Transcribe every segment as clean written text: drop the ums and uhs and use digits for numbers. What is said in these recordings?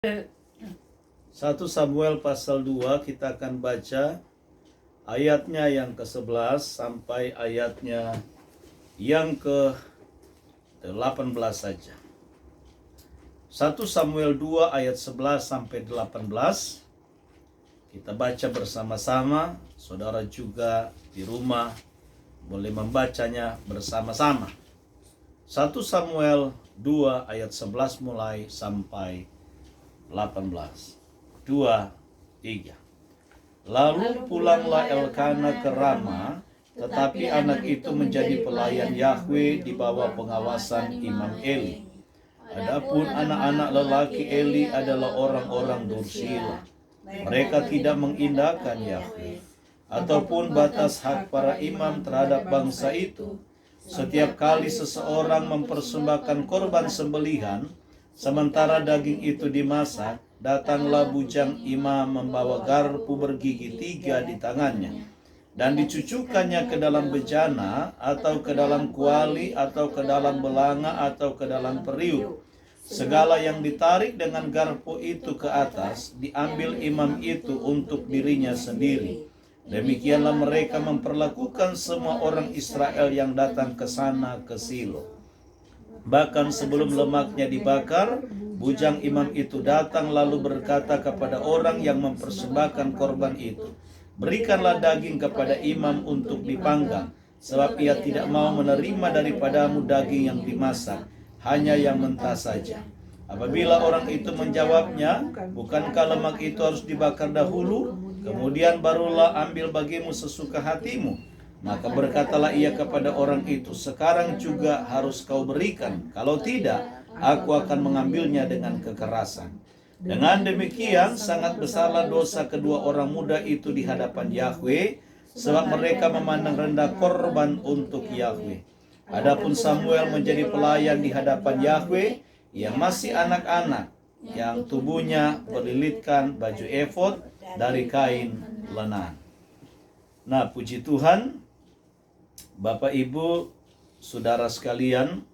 1 Samuel pasal 2 kita akan baca ayatnya yang ke-11 sampai ayatnya yang ke-18 saja. 1 Samuel 2 ayat 11 sampai 18 kita baca bersama-sama. Saudara juga di rumah boleh membacanya bersama-sama. 1 Samuel 2 ayat 11 mulai sampai 18. 2, 3. Lalu pulanglah Elkana ke Rama, tetapi anak itu menjadi pelayan Yahwe di bawah pengawasan Imam Eli. Adapun anak-anak lelaki Eli adalah orang-orang dursila. Mereka tidak mengindahkan Yahwe ataupun batas hak para imam terhadap bangsa itu. Setiap kali seseorang mempersembahkan korban sembelihan, sementara daging itu dimasak, datanglah bujang imam membawa garpu bergigi 3 di tangannya, dan dicucukkannya ke dalam bejana, atau ke dalam kuali, atau ke dalam belanga, atau ke dalam periuk. Segala yang ditarik dengan garpu itu ke atas, diambil imam itu untuk dirinya sendiri. Demikianlah mereka memperlakukan semua orang Israel yang datang ke sana ke Silo. Bahkan sebelum lemaknya dibakar, bujang imam itu datang lalu berkata kepada orang yang mempersembahkan korban itu, "Berikanlah daging kepada imam untuk dipanggang, sebab ia tidak mau menerima daripadamu daging yang dimasak, hanya yang mentah saja." Apabila orang itu menjawabnya, "Bukankah lemak itu harus dibakar dahulu, kemudian barulah ambil bagimu sesuka hatimu?" Maka berkatalah ia kepada orang itu, "Sekarang juga harus kau berikan, kalau tidak, aku akan mengambilnya dengan kekerasan." Dengan demikian, sangat besarlah dosa kedua orang muda itu di hadapan Yahwe, sebab mereka memandang rendah korban untuk Yahwe. Adapun Samuel menjadi pelayan di hadapan Yahwe, ia masih anak-anak, yang tubuhnya berlilitkan baju efod dari kain lenan. Nah, puji Tuhan, Bapak Ibu, saudara sekalian,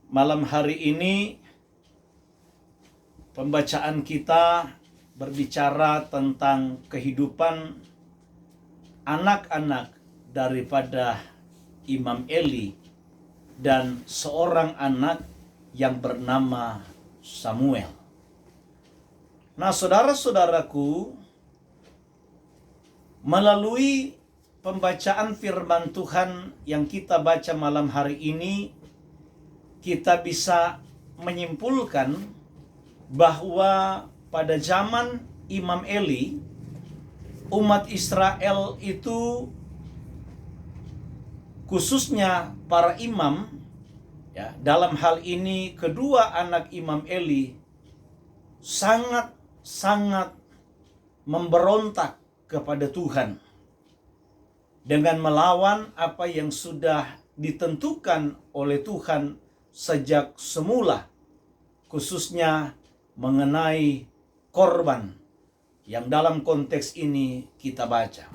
malam hari ini pembacaan kita berbicara tentang kehidupan anak-anak daripada Imam Eli dan seorang anak yang bernama Samuel. Nah, saudara-saudaraku, melalui pembacaan firman Tuhan yang kita baca malam hari ini, kita bisa menyimpulkan bahwa pada zaman Imam Eli, umat Israel itu, khususnya para imam, ya, dalam hal ini kedua anak Imam Eli, sangat memberontak kepada Tuhan dengan melawan apa yang sudah ditentukan oleh Tuhan sejak semula, khususnya mengenai korban yang dalam konteks ini kita baca.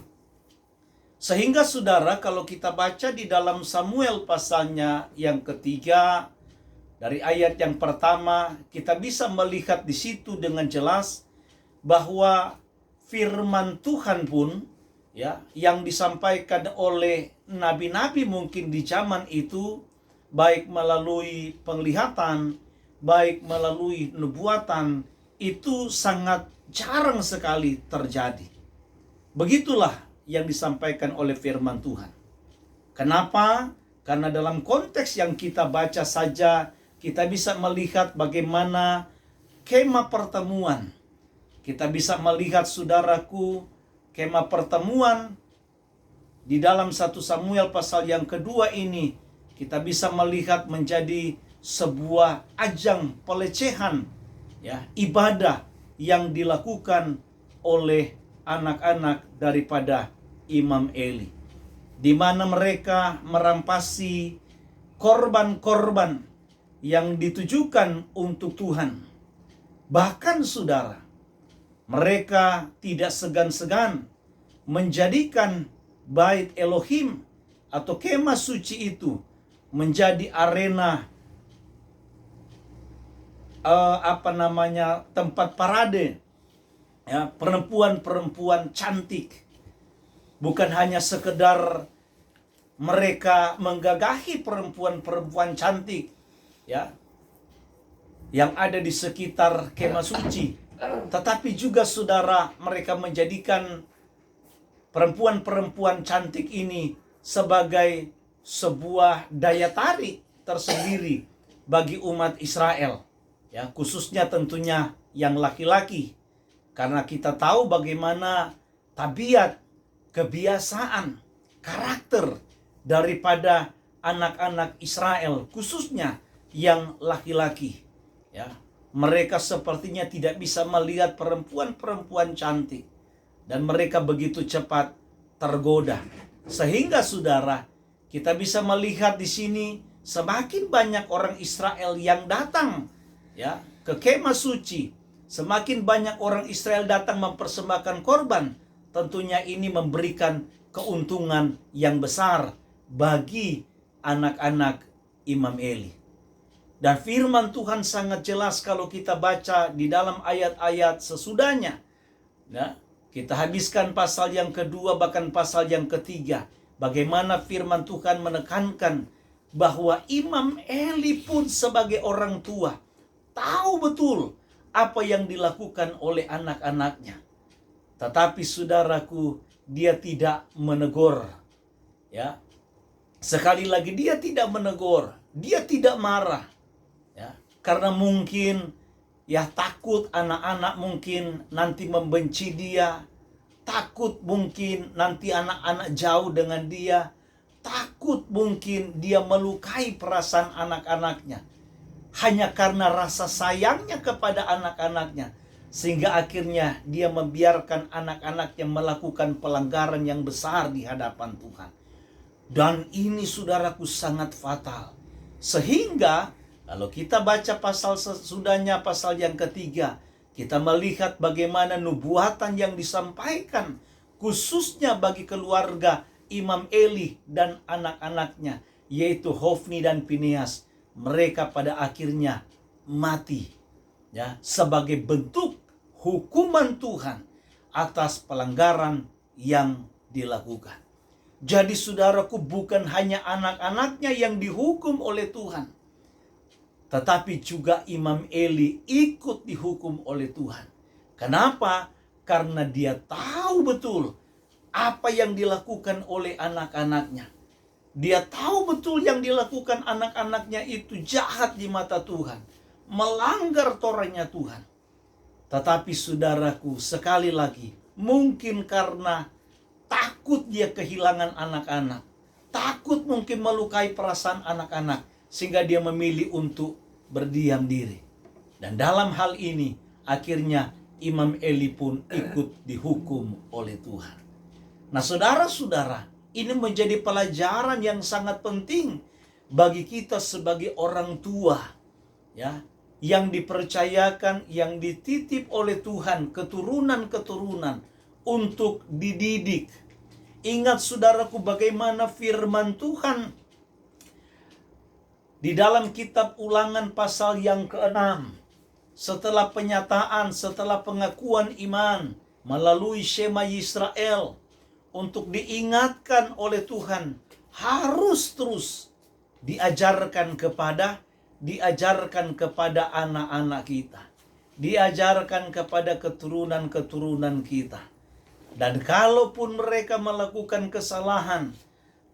Sehingga saudara, kalau kita baca di dalam Samuel pasalnya yang ketiga, dari ayat yang pertama, kita bisa melihat di situ dengan jelas bahwa firman Tuhan pun, ya, yang disampaikan oleh nabi-nabi mungkin di zaman itu, baik melalui penglihatan, baik melalui nubuatan, itu sangat jarang sekali terjadi. Begitulah yang disampaikan oleh firman Tuhan. Kenapa? Karena dalam konteks yang kita baca saja, kita bisa melihat bagaimana kemah pertemuan. Kita bisa melihat, saudaraku, kemah pertemuan di dalam 1 Samuel pasal yang kedua ini, kita bisa melihat menjadi sebuah ajang pelecehan, ya, ibadah yang dilakukan oleh anak-anak daripada Imam Eli, di mana mereka merampasi korban-korban yang ditujukan untuk Tuhan. Bahkan saudara, mereka tidak segan-segan menjadikan bait Elohim atau kemah suci itu menjadi arena tempat parade, ya, perempuan-perempuan cantik. Bukan hanya sekedar mereka menggagahi perempuan-perempuan cantik, ya, yang ada di sekitar kemah suci, tetapi juga saudara, mereka menjadikan perempuan-perempuan cantik ini sebagai sebuah daya tarik tersendiri bagi umat Israel, ya, khususnya tentunya yang laki-laki, karena kita tahu bagaimana tabiat, kebiasaan, karakter daripada anak-anak Israel, khususnya yang laki-laki, ya. Mereka sepertinya tidak bisa melihat perempuan-perempuan cantik, dan mereka begitu cepat tergoda. Sehingga saudara, kita bisa melihat di sini semakin banyak orang Israel yang datang, ya, ke kemah suci, semakin banyak orang Israel datang mempersembahkan korban. Tentunya ini memberikan keuntungan yang besar bagi anak-anak Imam Eli. Dan firman Tuhan sangat jelas kalau kita baca di dalam ayat-ayat sesudahnya, ya, kita habiskan pasal yang kedua bahkan pasal yang ketiga, bagaimana firman Tuhan menekankan bahwa Imam Eli pun sebagai orang tua tahu betul apa yang dilakukan oleh anak-anaknya. Tetapi saudaraku, dia tidak menegur, ya. Sekali lagi, dia tidak menegur, dia tidak marah, ya, karena mungkin, ya, takut anak-anak mungkin nanti membenci dia, takut mungkin nanti anak-anak jauh dengan dia, takut mungkin dia melukai perasaan anak-anaknya. Hanya karena rasa sayangnya kepada anak-anaknya, sehingga akhirnya dia membiarkan anak-anaknya melakukan pelanggaran yang besar di hadapan Tuhan. Dan ini saudaraku sangat fatal. Sehingga kalau kita baca pasal sesudahnya, pasal yang ketiga, kita melihat bagaimana nubuatan yang disampaikan khususnya bagi keluarga Imam Eli dan anak-anaknya, yaitu Hofni dan Pinehas. Mereka pada akhirnya mati, ya, sebagai bentuk hukuman Tuhan atas pelanggaran yang dilakukan. Jadi saudaraku, bukan hanya anak-anaknya yang dihukum oleh Tuhan, tetapi juga Imam Eli ikut dihukum oleh Tuhan. Kenapa? Karena dia tahu betul apa yang dilakukan oleh anak-anaknya. Dia tahu betul yang dilakukan anak-anaknya itu jahat di mata Tuhan, melanggar Torahnya Tuhan. Tetapi saudaraku, sekali lagi, mungkin karena takut dia kehilangan anak-anak, takut mungkin melukai perasaan anak-anak, sehingga dia memilih untuk berdiam diri. Dan dalam hal ini, akhirnya Imam Eli pun ikut dihukum oleh Tuhan. Nah, saudara-saudara, ini menjadi pelajaran yang sangat penting bagi kita sebagai orang tua, ya, yang dipercayakan, yang dititip oleh Tuhan keturunan-keturunan untuk dididik. Ingat saudaraku, bagaimana firman Tuhan di dalam kitab Ulangan pasal yang ke-6. Setelah penyataan, setelah pengakuan iman melalui Shema Yisrael, untuk diingatkan oleh Tuhan, harus terus diajarkan kepada anak-anak kita, diajarkan kepada keturunan-keturunan kita. Dan kalaupun mereka melakukan kesalahan,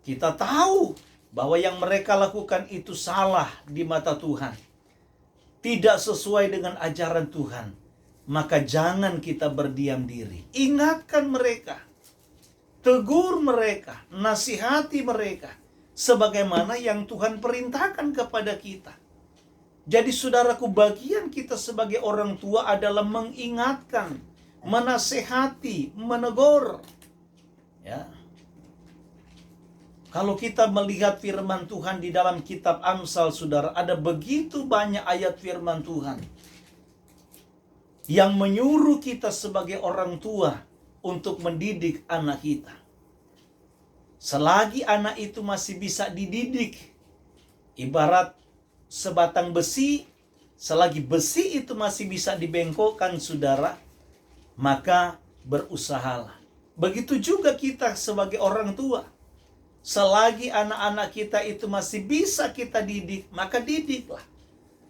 kita tahu bahwa yang mereka lakukan itu salah di mata Tuhan, tidak sesuai dengan ajaran Tuhan, maka jangan kita berdiam diri. Ingatkan mereka, tegur mereka, nasihati mereka, sebagaimana yang Tuhan perintahkan kepada kita. Jadi saudaraku, bagian kita sebagai orang tua adalah mengingatkan, menasihati, menegur. Ya. Kalau kita melihat firman Tuhan di dalam kitab Amsal, saudara, ada begitu banyak ayat firman Tuhan yang menyuruh kita sebagai orang tua untuk mendidik anak kita. Selagi anak itu masih bisa dididik, ibarat sebatang besi selagi besi itu masih bisa dibengkokkan, saudara, maka berusahalah. Begitu juga kita sebagai orang tua. Selagi anak-anak kita itu masih bisa kita didik, maka didiklah.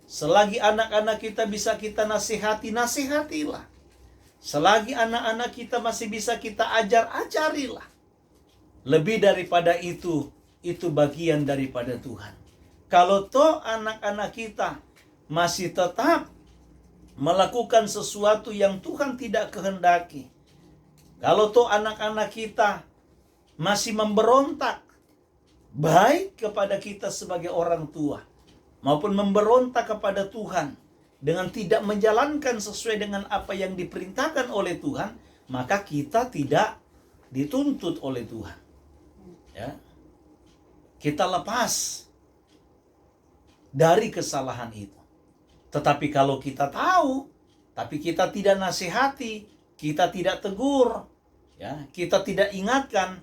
Selagi anak-anak kita bisa kita nasihati, nasihatilah. Selagi anak-anak kita masih bisa kita ajar, ajarilah. Lebih daripada itu bagian daripada Tuhan. Kalau toh anak-anak kita masih tetap melakukan sesuatu yang Tuhan tidak kehendaki, kalau toh anak-anak kita masih memberontak, baik kepada kita sebagai orang tua, maupun memberontak kepada Tuhan dengan tidak menjalankan sesuai dengan apa yang diperintahkan oleh Tuhan, maka kita tidak dituntut oleh Tuhan. Ya. Kita lepas dari kesalahan itu. Tetapi kalau kita tahu, tapi kita tidak nasihati, kita tidak tegur, ya, kita tidak ingatkan,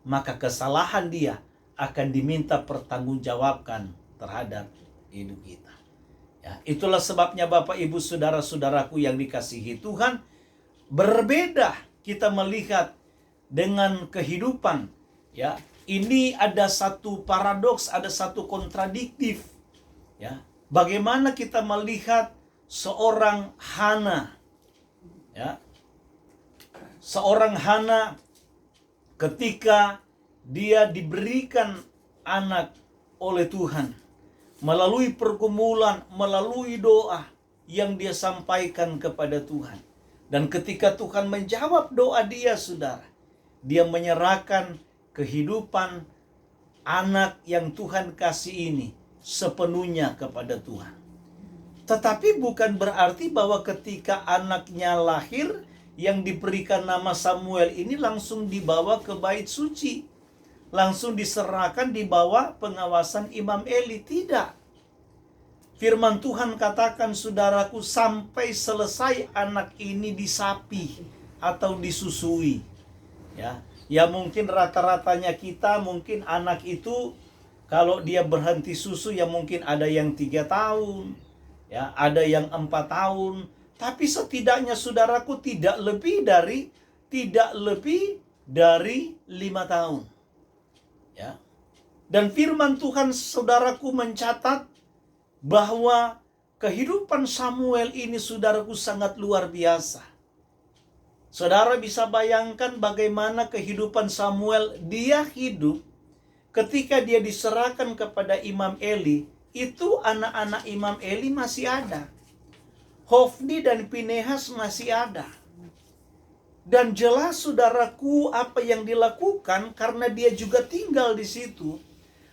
maka kesalahan dia akan diminta pertanggungjawabkan terhadap hidup kita. Ya, itulah sebabnya Bapak Ibu saudara-saudaraku yang dikasihi Tuhan, berbeda kita melihat dengan kehidupan. Ya, ini ada satu paradoks, ada satu kontradiktif. Ya, bagaimana kita melihat seorang Hana, ya, seorang Hana ketika dia diberikan anak oleh Tuhan melalui pergumulan, melalui doa yang dia sampaikan kepada Tuhan. Dan ketika Tuhan menjawab doa dia, saudara, dia menyerahkan kehidupan anak yang Tuhan kasih ini sepenuhnya kepada Tuhan. Tetapi bukan berarti bahwa ketika anaknya lahir yang diberikan nama Samuel ini langsung dibawa ke bait suci, langsung diserahkan di bawah pengawasan Imam Eli. Tidak. Firman Tuhan katakan, saudaraku, sampai selesai anak ini disapi atau disusui. Ya mungkin rata-ratanya kita, mungkin anak itu kalau dia berhenti susu ya mungkin ada yang 3 tahun, ya ada yang 4 tahun. Tapi setidaknya saudaraku tidak lebih dari 5 tahun. Ya. Dan firman Tuhan saudaraku mencatat bahwa kehidupan Samuel ini, saudaraku, sangat luar biasa. Saudara bisa bayangkan bagaimana kehidupan Samuel, dia hidup ketika dia diserahkan kepada Imam Eli, itu anak-anak Imam Eli masih ada. Hofni dan Pinehas masih ada. Dan jelas saudaraku apa yang dilakukan karena dia juga tinggal di situ.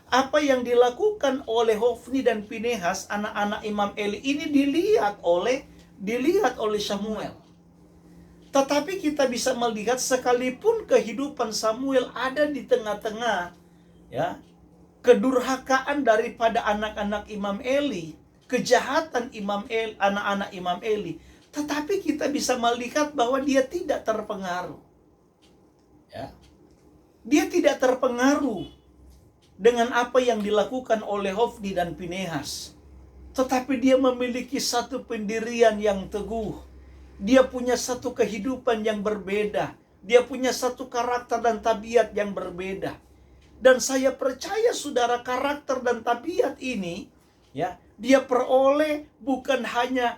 Apa yang dilakukan oleh Hofni dan Pinehas, anak-anak Imam Eli ini dilihat oleh Samuel. Tetapi kita bisa melihat sekalipun kehidupan Samuel ada di tengah-tengah, ya, kedurhakaan daripada anak-anak Imam Eli, kejahatan anak-anak Imam Eli, tetapi kita bisa melihat bahwa dia tidak terpengaruh. Ya. Dia tidak terpengaruh dengan apa yang dilakukan oleh Hofni dan Pinehas. Tetapi dia memiliki satu pendirian yang teguh. Dia punya satu kehidupan yang berbeda. Dia punya satu karakter dan tabiat yang berbeda. Dan saya percaya saudara, karakter dan tabiat ini, ya, dia peroleh bukan hanya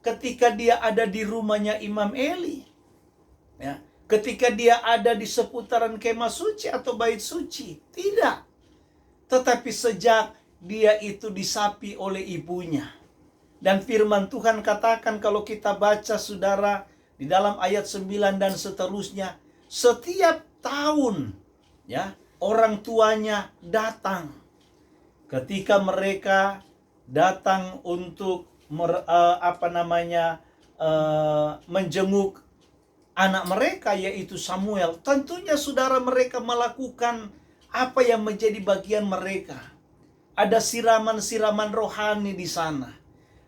ketika dia ada di rumahnya Imam Eli, ya, ketika dia ada di seputaran kemah suci atau bait suci. Tidak. Tetapi sejak dia itu disapi oleh ibunya. Dan firman Tuhan katakan kalau kita baca saudara di dalam ayat 9 dan seterusnya, setiap tahun, ya, orang tuanya datang. Ketika mereka datang untuk menjenguk anak mereka yaitu Samuel, tentunya saudara mereka melakukan apa yang menjadi bagian mereka. Ada siraman-siraman rohani di sana,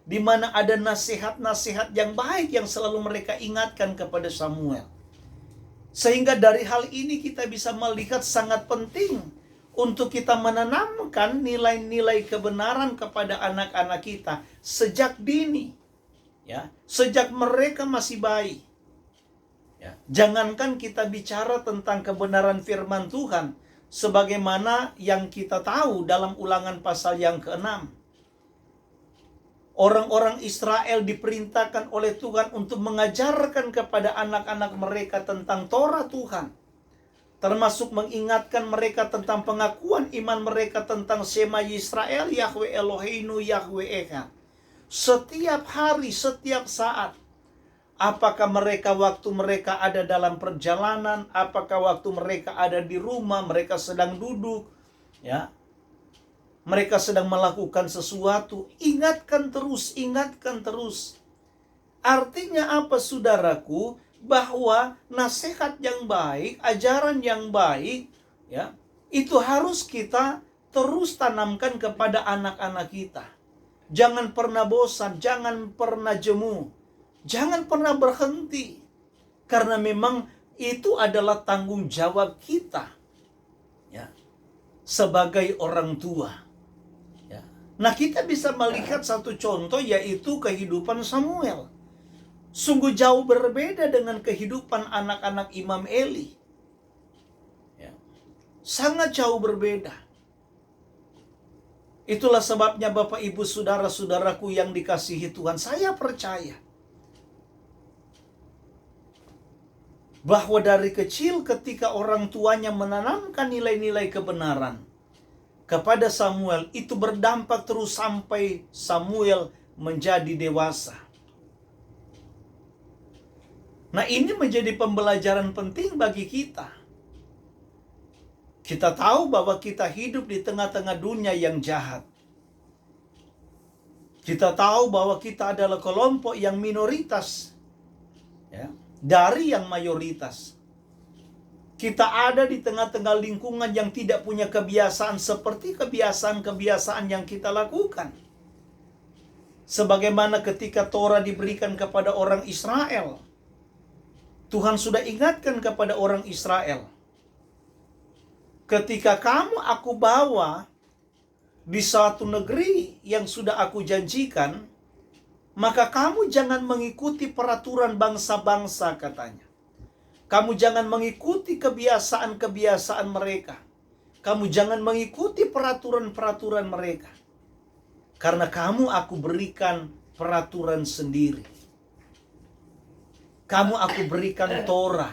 di mana ada nasihat-nasihat yang baik yang selalu mereka ingatkan kepada Samuel. Sehingga dari hal ini kita bisa melihat sangat penting untuk kita menanamkan nilai-nilai kebenaran kepada anak-anak kita sejak dini, ya, sejak mereka masih bayi. Ya, jangankan kita bicara tentang kebenaran firman Tuhan, sebagaimana yang kita tahu dalam Ulangan pasal yang ke-6. Orang-orang Israel diperintahkan oleh Tuhan untuk mengajarkan kepada anak-anak mereka tentang Torah Tuhan. Termasuk mengingatkan mereka tentang pengakuan iman mereka tentang Shema Yisrael, Yahweh Eloheinu, Yahweh Echad. Setiap hari, setiap saat. Apakah mereka waktu mereka ada dalam perjalanan, apakah waktu mereka ada di rumah, mereka sedang duduk, ya, mereka sedang melakukan sesuatu, ingatkan terus, ingatkan terus. Artinya apa, saudaraku? Bahwa nasihat yang baik, ajaran yang baik, ya, itu harus kita terus tanamkan kepada anak-anak kita. Jangan pernah bosan, jangan pernah jemu. Jangan pernah berhenti. Karena memang itu adalah tanggung jawab kita, ya, sebagai orang tua. Ya. Nah, kita bisa melihat satu contoh, yaitu kehidupan Samuel. Sungguh jauh berbeda dengan kehidupan anak-anak Imam Eli. Ya. Sangat jauh berbeda. Itulah sebabnya Bapak Ibu saudara-saudaraku yang dikasihi Tuhan, saya percaya bahwa dari kecil ketika orang tuanya menanamkan nilai-nilai kebenaran kepada Samuel, itu berdampak terus sampai Samuel menjadi dewasa. Nah, ini menjadi pembelajaran penting bagi kita. Kita tahu bahwa kita hidup di tengah-tengah dunia yang jahat. Kita tahu bahwa kita adalah kelompok yang minoritas, ya, dari yang mayoritas. Kita ada di tengah-tengah lingkungan yang tidak punya kebiasaan seperti kebiasaan-kebiasaan yang kita lakukan. Sebagaimana ketika Torah diberikan kepada orang Israel, Tuhan sudah ingatkan kepada orang Israel, ketika kamu aku bawa di suatu negeri yang sudah aku janjikan, maka kamu jangan mengikuti peraturan bangsa-bangsa, katanya. Kamu jangan mengikuti kebiasaan-kebiasaan mereka. Kamu jangan mengikuti peraturan-peraturan mereka. Karena kamu aku berikan peraturan sendiri. Kamu aku berikan Torah.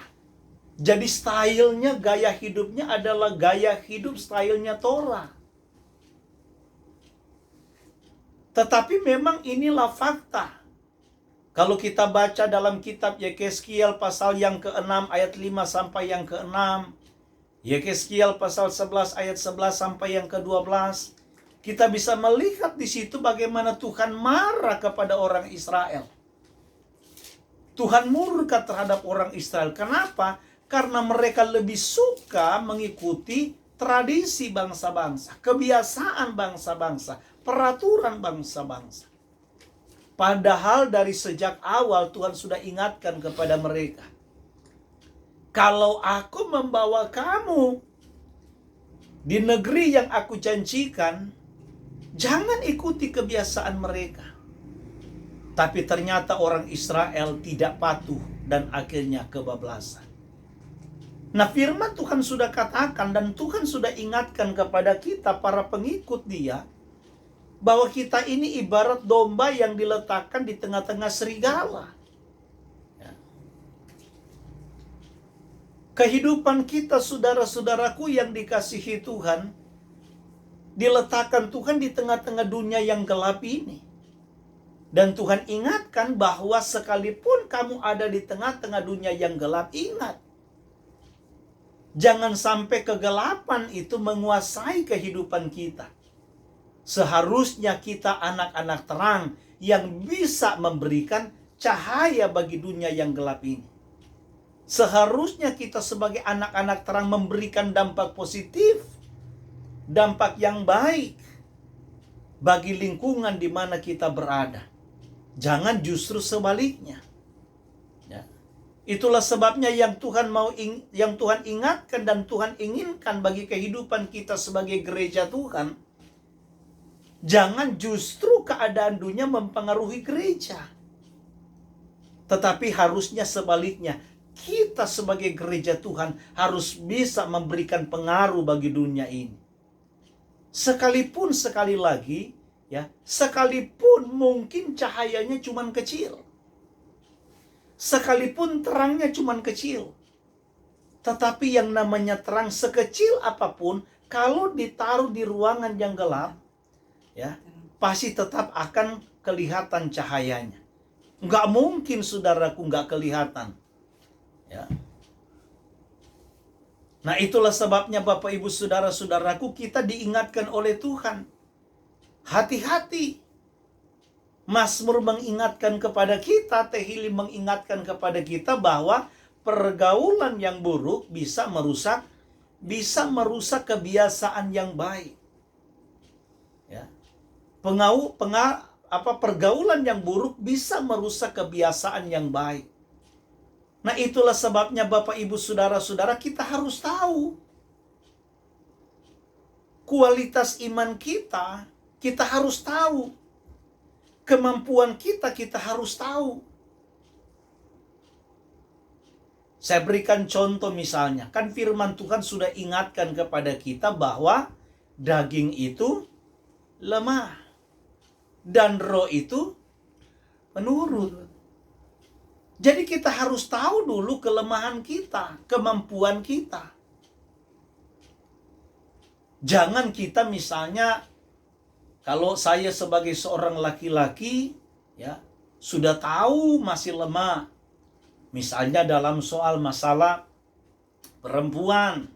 Jadi stylenya, gaya hidupnya adalah gaya hidup stylenya Torah. Tetapi memang inilah fakta. Kalau kita baca dalam kitab Yehezkiel pasal yang ke-6 ayat 5 sampai yang ke-6, Yehezkiel pasal 11 ayat 11 sampai yang ke-12, kita bisa melihat di situ bagaimana Tuhan marah kepada orang Israel. Tuhan murka terhadap orang Israel. Kenapa? Karena mereka lebih suka mengikuti tradisi bangsa-bangsa, kebiasaan bangsa-bangsa, peraturan bangsa-bangsa. Padahal dari sejak awal Tuhan sudah ingatkan kepada mereka, kalau aku membawa kamu di negeri yang aku janjikan, jangan ikuti kebiasaan mereka. Tapi ternyata orang Israel tidak patuh dan akhirnya kebablasan. Nah, firman Tuhan sudah katakan dan Tuhan sudah ingatkan kepada kita para pengikut Dia, bahwa kita ini ibarat domba yang diletakkan di tengah-tengah serigala. Ya. Kehidupan kita, saudara-saudaraku yang dikasihi Tuhan, diletakkan Tuhan di tengah-tengah dunia yang gelap ini. Dan Tuhan ingatkan bahwa sekalipun kamu ada di tengah-tengah dunia yang gelap, ingat, jangan sampai kegelapan itu menguasai kehidupan kita. Seharusnya kita anak-anak terang yang bisa memberikan cahaya bagi dunia yang gelap ini. Seharusnya kita sebagai anak-anak terang memberikan dampak positif, dampak yang baik bagi lingkungan di mana kita berada. Jangan justru sebaliknya. Ya. Itulah sebabnya yang Tuhan ingatkan dan Tuhan inginkan bagi kehidupan kita sebagai gereja Tuhan. Jangan justru keadaan dunia mempengaruhi gereja. Tetapi harusnya sebaliknya. Kita sebagai gereja Tuhan harus bisa memberikan pengaruh bagi dunia ini. Sekalipun sekali lagi, ya, sekalipun mungkin cahayanya cuman kecil. Sekalipun terangnya cuman kecil. Tetapi yang namanya terang sekecil apapun, kalau ditaruh di ruangan yang gelap, ya, pasti tetap akan kelihatan cahayanya. Nggak mungkin saudaraku nggak kelihatan. Ya. Nah, itulah sebabnya Bapak Ibu Saudara-saudaraku, kita diingatkan oleh Tuhan. Hati-hati. Mazmur mengingatkan kepada kita, Tehillim mengingatkan kepada kita bahwa pergaulan yang buruk bisa merusak kebiasaan yang baik. Ya. Pergaulan yang buruk bisa merusak kebiasaan yang baik. Nah, itulah sebabnya Bapak Ibu Saudara-saudara, kita harus tahu kualitas iman kita, kita harus tahu kemampuan kita, kita harus tahu. Saya berikan contoh misalnya, kan firman Tuhan sudah ingatkan kepada kita bahwa daging itu lemah dan roh itu menurut. Jadi kita harus tahu dulu kelemahan kita, kemampuan kita. Jangan kita misalnya, kalau saya sebagai seorang laki-laki, ya, sudah tahu masih lemah. Misalnya dalam soal masalah perempuan,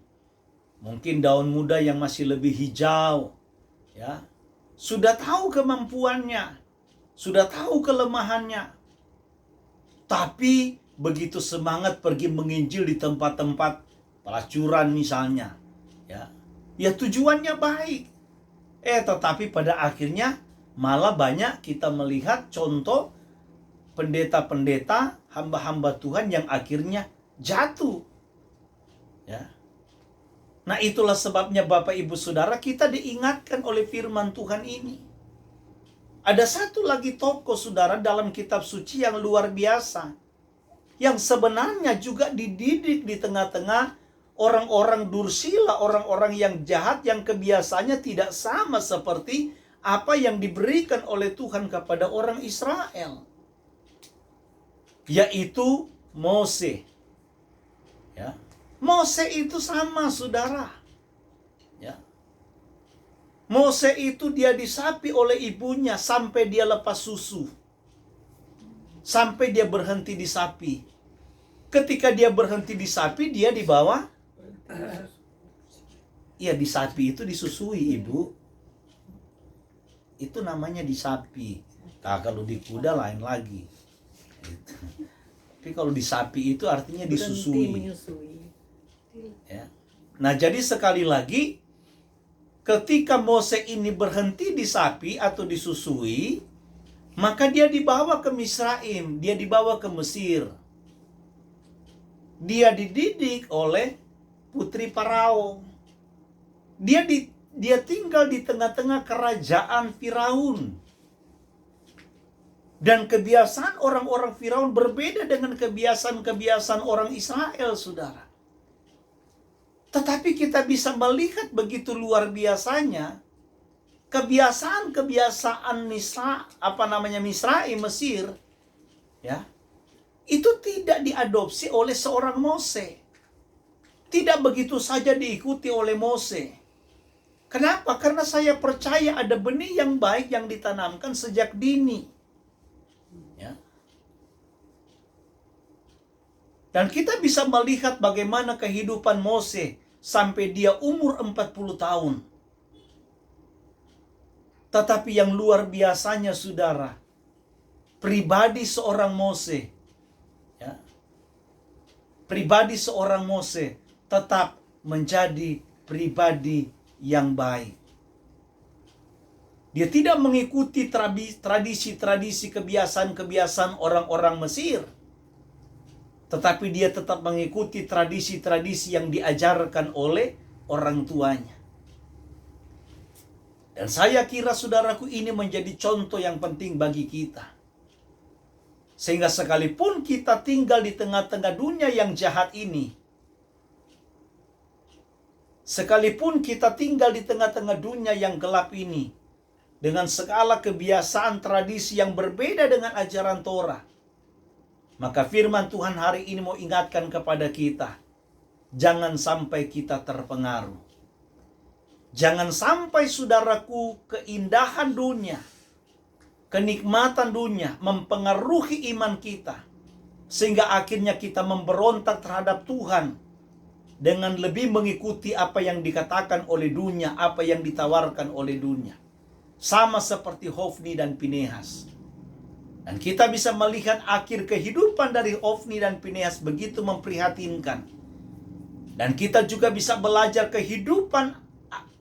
mungkin daun muda yang masih lebih hijau, ya, sudah tahu kemampuannya, sudah tahu kelemahannya. Tapi begitu semangat pergi menginjil di tempat-tempat pelacuran misalnya, ya tujuannya baik. Tetapi pada akhirnya malah banyak kita melihat contoh pendeta-pendeta, hamba-hamba Tuhan yang akhirnya jatuh. Ya. Nah, itulah sebabnya Bapak Ibu Saudara, kita diingatkan oleh firman Tuhan ini. Ada satu lagi tokoh saudara dalam kitab suci yang luar biasa, yang sebenarnya juga dididik di tengah-tengah orang-orang dursila, orang-orang yang jahat, yang kebiasaannya tidak sama seperti apa yang diberikan oleh Tuhan kepada orang Israel, yaitu Mose. Ya. Mose itu sama saudara. Ya. Mose itu dia disapi oleh ibunya sampai dia lepas susu. Sampai dia berhenti disapi. Ketika dia berhenti disapi, dia dibawa. Iya, disapi itu disusui, Ibu. Itu namanya disapi. Nah, kalau di kuda lain lagi. Tapi kalau disapi itu artinya disusui. Ya. Nah, jadi sekali lagi, ketika Mose ini berhenti disapi atau disusui, maka dia dibawa ke Misraim, dia dibawa ke Mesir. Dia dididik oleh putri Farao. Dia tinggal di tengah-tengah kerajaan Firaun. Dan kebiasaan orang-orang Firaun berbeda dengan kebiasaan-kebiasaan orang Israel, saudara. Tetapi kita bisa melihat begitu luar biasanya kebiasaan-kebiasaan Misraim, Mesir, ya, itu tidak diadopsi oleh seorang Mose. Tidak begitu saja diikuti oleh Mose. Kenapa? Karena saya percaya ada benih yang baik yang ditanamkan sejak dini. Ya. Dan kita bisa melihat bagaimana kehidupan Mose sampai dia umur 40 tahun. Tetapi yang luar biasanya saudara, pribadi seorang Mose, ya, pribadi seorang Mose tetap menjadi pribadi yang baik. Dia tidak mengikuti tradisi-tradisi, kebiasaan-kebiasaan orang-orang Mesir. tetapi dia tetap mengikuti tradisi-tradisi yang diajarkan oleh orang tuanya. Dan saya kira saudaraku ini menjadi contoh yang penting bagi kita. Sehingga sekalipun kita tinggal di tengah-tengah dunia yang jahat ini, sekalipun kita tinggal di tengah-tengah dunia yang gelap ini, dengan segala kebiasaan tradisi yang berbeda dengan ajaran Torah, maka firman Tuhan hari ini mau ingatkan kepada kita, jangan sampai kita terpengaruh. Jangan sampai saudaraku keindahan dunia, kenikmatan dunia mempengaruhi iman kita, sehingga akhirnya kita memberontak terhadap Tuhan dengan lebih mengikuti apa yang dikatakan oleh dunia, apa yang ditawarkan oleh dunia. Sama seperti Hofni dan Pinehas. Dan kita bisa melihat akhir kehidupan dari Hofni dan Pinehas begitu memprihatinkan. Dan kita juga bisa belajar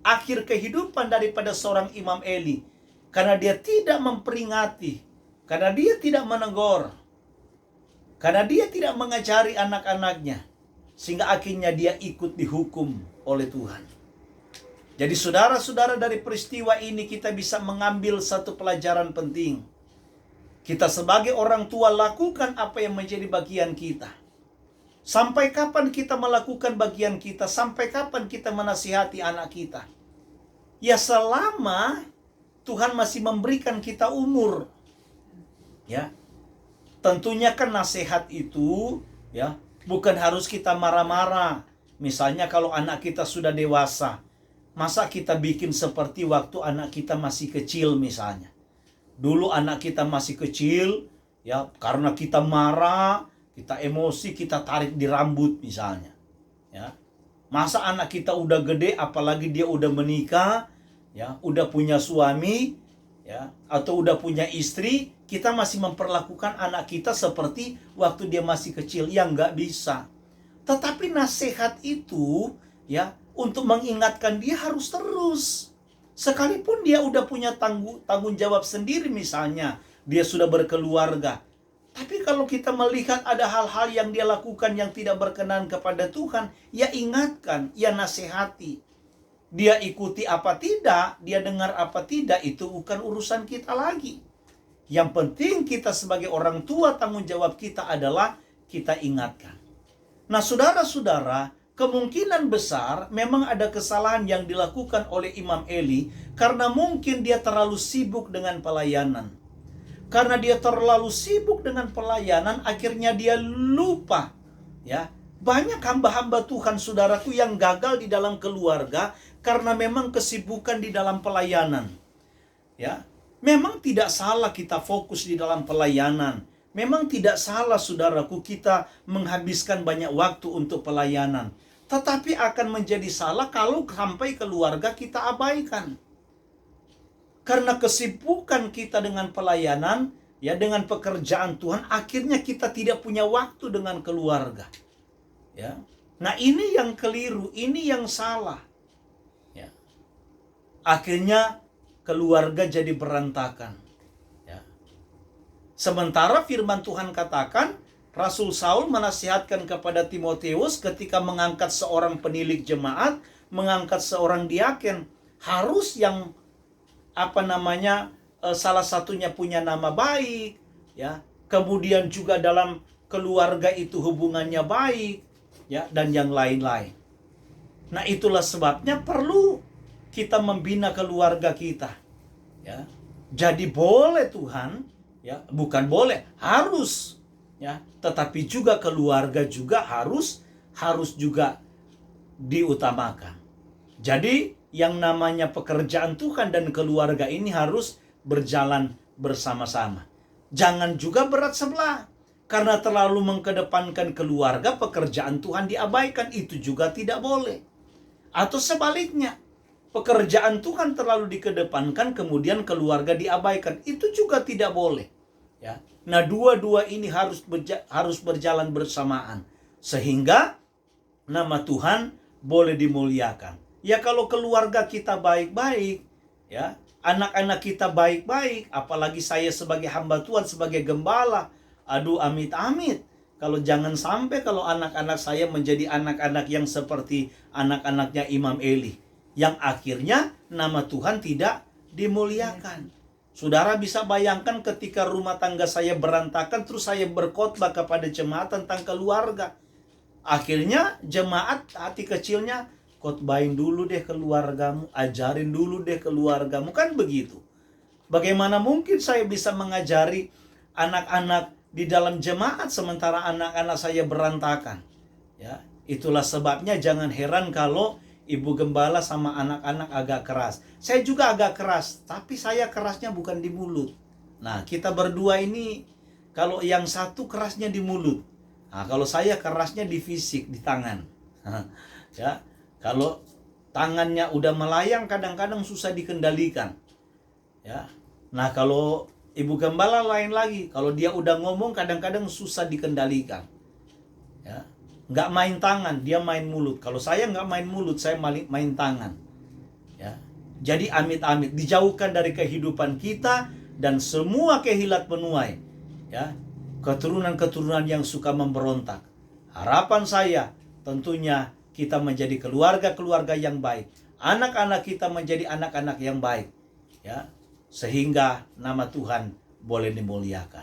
akhir kehidupan daripada seorang Imam Eli. Karena dia tidak memperingati, karena dia tidak menegur, karena dia tidak mengajari anak-anaknya, sehingga akhirnya dia ikut dihukum oleh Tuhan. Jadi saudara-saudara, dari peristiwa ini kita bisa mengambil satu pelajaran penting. Kita sebagai orang tua lakukan apa yang menjadi bagian kita. Sampai kapan kita melakukan bagian kita? Sampai kapan kita menasihati anak kita? Ya selama Tuhan masih memberikan kita umur. Ya. Tentunya kan nasihat itu ya bukan harus kita marah-marah. Misalnya kalau anak kita sudah dewasa, masa kita bikin seperti waktu anak kita masih kecil misalnya. Dulu anak kita masih kecil, ya karena kita marah, kita emosi, kita tarik di rambut misalnya. Ya. Masa anak kita udah gede, apalagi dia udah menikah, ya, udah punya suami, ya, atau udah punya istri, kita masih memperlakukan anak kita seperti waktu dia masih kecil. Ya nggak bisa. Tetapi nasihat itu, ya, untuk mengingatkan dia harus terus. Sekalipun dia udah punya tanggung jawab sendiri misalnya, dia sudah berkeluarga. Tapi kalau kita melihat ada hal-hal yang dia lakukan yang tidak berkenan kepada Tuhan, ya ingatkan, ya nasihati. Dia ikuti apa tidak, dia dengar apa tidak, itu bukan urusan kita lagi. Yang penting kita sebagai orang tua, tanggung jawab kita adalah kita ingatkan. Nah saudara-saudara, kemungkinan besar memang ada kesalahan yang dilakukan oleh Imam Eli karena mungkin dia terlalu sibuk dengan pelayanan. Karena dia terlalu sibuk dengan pelayanan, akhirnya dia lupa. Ya, banyak hamba-hamba Tuhan saudaraku yang gagal di dalam keluarga karena memang kesibukan di dalam pelayanan. Ya, memang tidak salah kita fokus di dalam pelayanan. Memang tidak salah saudaraku kita menghabiskan banyak waktu untuk pelayanan. Tetapi akan menjadi salah kalau sampai keluarga kita abaikan. Karena kesibukan kita dengan pelayanan, ya dengan pekerjaan Tuhan, akhirnya kita tidak punya waktu dengan keluarga. Ya. Nah, ini yang keliru, ini yang salah. Ya. Akhirnya keluarga jadi berantakan. Ya. Sementara firman Tuhan katakan, Rasul Saul menasihatkan kepada Timotius ketika mengangkat seorang penilik jemaat, mengangkat seorang diaken, harus yang salah satunya punya nama baik, ya. Kemudian juga dalam keluarga itu hubungannya baik, ya, dan yang lain-lain. Nah, itulah sebabnya perlu kita membina keluarga kita, ya. Jadi boleh Tuhan, ya, bukan boleh, harus, ya, tetapi juga keluarga juga harus juga diutamakan. Jadi yang namanya pekerjaan Tuhan dan keluarga ini harus berjalan bersama-sama. Jangan juga berat sebelah. Karena terlalu mengedepankan keluarga, pekerjaan Tuhan diabaikan. Itu juga tidak boleh. Atau sebaliknya, pekerjaan Tuhan terlalu dikedepankan, kemudian keluarga diabaikan. Itu juga tidak boleh. Ya. Nah, dua-dua ini harus berjalan bersamaan. Sehingga nama Tuhan boleh dimuliakan. Ya kalau keluarga kita baik-baik, ya, anak-anak kita baik-baik, apalagi saya sebagai hamba Tuhan, sebagai gembala, aduh amit-amit. kalau jangan sampai kalau anak-anak saya menjadi anak-anak yang seperti anak-anaknya Imam Eli, yang akhirnya nama Tuhan tidak dimuliakan. Saudara bisa bayangkan ketika rumah tangga saya berantakan, terus saya berkhotbah kepada jemaat tentang keluarga. Akhirnya jemaat hati kecilnya, khotbahin dulu deh keluargamu, ajarin dulu deh keluargamu, kan begitu. Bagaimana mungkin saya bisa mengajari anak-anak di dalam jemaat sementara anak-anak saya berantakan? Ya, itulah sebabnya jangan heran kalau ibu gembala sama anak-anak agak keras. Saya juga agak keras, tapi saya kerasnya bukan di mulut. Nah, kita berdua ini, kalau yang satu kerasnya di mulut. Nah, kalau saya kerasnya di fisik, di tangan. Ya, kalau tangannya udah melayang kadang-kadang susah dikendalikan. Ya. Nah, kalau ibu gembala lain lagi, kalau dia udah ngomong kadang-kadang susah dikendalikan. Ya. Nggak main tangan, dia main mulut. Kalau saya nggak main mulut, saya main tangan. Ya. Jadi amit-amit dijauhkan dari kehidupan kita dan semua kehilat penuai. Ya. Keturunan-keturunan yang suka memberontak. Harapan saya tentunya kita menjadi keluarga-keluarga yang baik. Anak-anak kita menjadi anak-anak yang baik. Ya. Sehingga nama Tuhan boleh dimuliakan.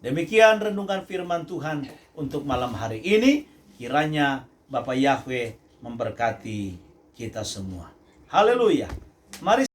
Demikian renungan firman Tuhan untuk malam hari ini. Kiranya Bapak Yahweh memberkati kita semua. Haleluya. Mari